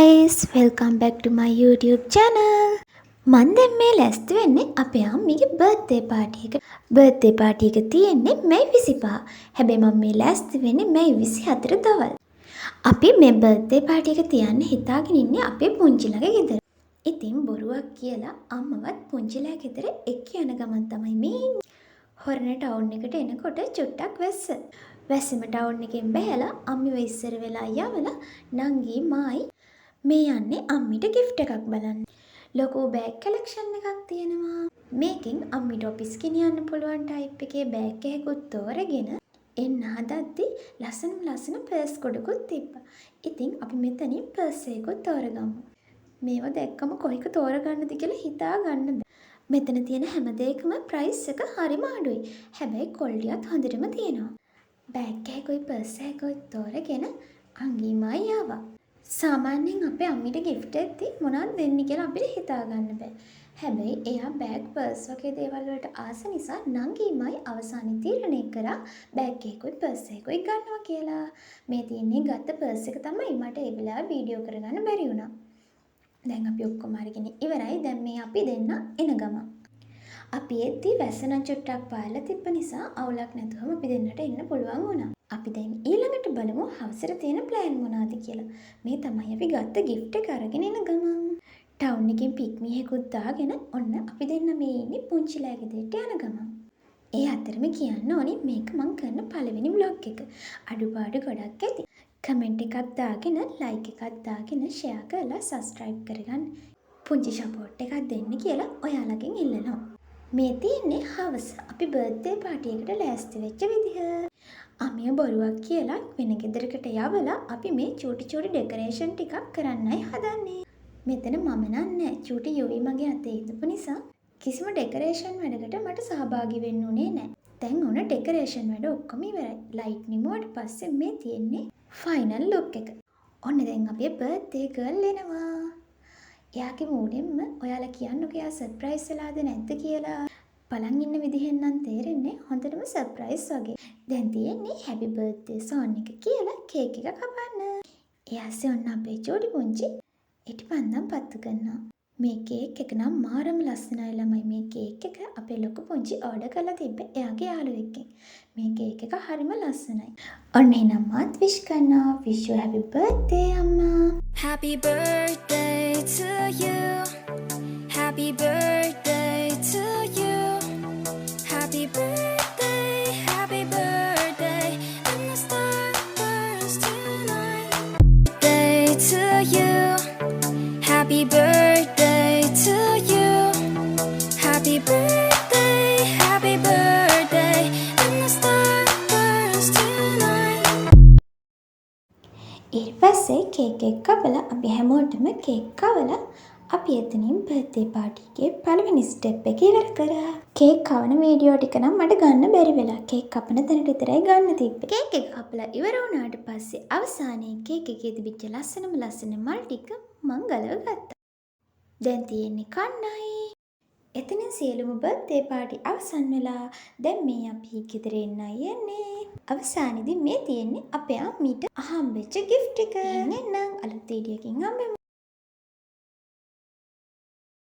guys, welcome back to my YouTube channel. මම දැන් මේ ලැස්ති වෙන්නේ අපේ අම්මිගේ බර්ත්ඩේ පාටි එක තියෙන්නේ මැයි 25. හැබැයි මම මේ ලැස්ති වෙන්නේ මැයි 24 දවල්. අපි මේ බර්ත්ඩේ පාටි එක තියන්න හිතාගෙන ඉන්නේ අපේ පුංචිලගේ ගෙදර. ඉතින් බොරුවක් කියලා අම්මවත් පුංචිලා ගෙදර එක්ක යන ගමන් තමයි මේ ඉන්නේ. හොරණ ටවුන් එකට එනකොට චුට්ටක් වැස්සෙම ටවුන් එකෙන් බැහැලා අම්මිව ඉස්සර වෙලා යවලා නංගි මායි මේ යන්නේ අම්මිට gift එකක් බලන්න. ලොකු බෑග් කලෙක්ෂන් එකක් තියෙනවා. මේකෙන් අම්මිට ඔෆිස් ගෙනියන්න පුළුවන් ටයිප් එකේ බෑග් එකකුත් තෝරගෙන එන්න හදද්දි ලස්සන පර්ස් කොටකුත් තිබ්බා. ඉතින් අපි මෙතනින් පර්ස් එකකුත් තෝරගමු. මේව දැක්කම කොයික තෝරගන්නද කියලා හිතා ගන්න බෑ. මෙතන තියෙන හැම දෙයකම ප්‍රයිස් එක හරිම අඩුයි. හැබැයි ක්වොලිටියත් හොඳටම තියෙනවා. බෑග් එකකුයි පර්ස් එකකුයි තෝරගෙන අංගීමයි ආවා. සාමාන්‍යයෙන් අපේ අම්මිට gift එකක් මොනවද දෙන්නේ කියලා අපිට හිතා ගන්න බෑ. හැබැයි එයා බෑග් පර්ස් වගේ දේවල් වලට ආස නිසා නංගීමයි අවසානයේ තීරණය කරා බෑග් එකකුයි පර්ස් එකකුයි ගන්නවා කියලා. මේ තියෙන්නේ ගත්ත පර්ස් එක තමයි මට ඒ වෙලාවේ වීඩියෝ කරගන්න බැරි වුණා. දැන් අපි ඔක්කොම අරගෙන ඉවරයි. දැන් මේ අපි දෙන්න එන ගමන්. අපි එද්දි වැස්සන චුට්ටක් පාලා තිබ්බ නිසා අවුලක් නැතුවම අපි දෙන්නට එන්න පුළුවන් වුණා. අපි දැන් ඊළඟට බලමු හවසට තියෙන ප්ලෑන් මොනවද කියලා. මේ තමයි අපි ගත්ත gift එක අරගෙන එන ගමන්. ටවුන් එකෙන් පික්මි එකකුත් දාගෙන ඔන්න අපි දෙන්න මේ ඉන්නේ පුංචිලා ගෙදරට යන ගමන්. ඒ අතරම කියන්න ඕනේ මේක මම කරන පළවෙනි vlog එක. අඩුපාඩු ගොඩක් ඇති. කමෙන්ට් එකක් දාගෙන ලයික් එකක් දාගෙන ෂෙයා කරලා සබ්ස්ක්‍රයිබ් කරගන්න. පුංචි සපෝට් එකක් දෙන්න කියලා ඔයාලගෙන් ඉල්ලනවා. මේ තියෙන්නේ හවස අපි බර්ත්ඩේ පාටි එකට ලෑස්ති වෙච්ච විදිහ. අමිය බොරුවක් කියලා වෙන ගෙදරකට යවලා අපි මේ චූටි ඩෙකොරේෂන් ටිකක් කරන්නයි හදන්නේ. මෙතන මම නෑ චූටි යුවි මගේ අතේ ඉඳපු නිසා කිසිම ඩෙකොරේෂන් වැඩකට මට සහභාගී වෙන්න උනේ නෑ. දැන් ඔන්න ඩෙකොරේෂන් වැඩ ඔක්කොම ඉවරයි. ලයිට් නිමුවට පස්සේ මේ තියෙන්නේ ෆයිනල් ලුක් එක. ඔන්න දැන් අපේ බර්ත්ඩේ ගර්ල් එනවා. එයාගේ මූඩෙන්ම ඔයාලා කියන්නකෝ එයා සර්ප්‍රයිස් වෙලාද නැද්ද කියලා. බලන් ඉන්න විදිහෙන් නම් තේරෙන්නේ හොඳටම සර්ප්‍රයිස් වගේ. දැන් තියෙන්නේ හැපි බර්ත්ඩේ සෝන් එක කියලා කේක් එක කපන්න. එයාසේ ඔන්න අපේ චූටි පුංචි ඉටිපන්දම් පත්තු කරනවා. මේ කේක් එක නම් මාරම ලස්සනයි ළමයි. මේ කේක් එක අපේ ලොකු පුංචි ඕඩර් කරලා තිබ්බේ එයාගේ යාළුවෙක්ගෙන්. මේ කේක් එක හරිම ලස්සනයි. ඔන්න එහෙනම් මාත් විශ් කරනවා. wish you happy birthday අම්මා. Happy birthday to you. Happy birthday to you. Happy birthday, happy birthday. And the star burns tonight. Day to you. Happy birthday to you. Happy birthday, happy birthday. And the star burns tonight. ඊට පස්සේ cake එක කපලා අපි හැමෝටම cake කවලා අපි එතනින් birthday party එකේ පළවෙනි ස්ටෙප් එක ඉවර කරා. කේක් කවන වීඩියෝ ටික නම් මට ගන්න බැරි වෙලා. කේක් කපන තැනට විතරයි ගන්න තිබ්බේ. කේක් එක කපලා ඉවර වුණාට පස්සේ අවසානයේ කේක් එකේ තිබිච්ච ලස්සන මල් ටික මං ගලව ගත්තා. දැන් තියෙන්නේ කන්නයි. එතනින් සියලුම බර්ත්ඩේ පාටි අවසන් වෙලා දැන් මේ අපි ගෙදර එන්නයි යන්නේ. අවසානයේදී මේ තියෙන්නේ අපේ අම්මිට හම්බෙච්ච gift එක. එහෙනම් අලුත් වීඩියෝ එකකින් හම්බෙමු.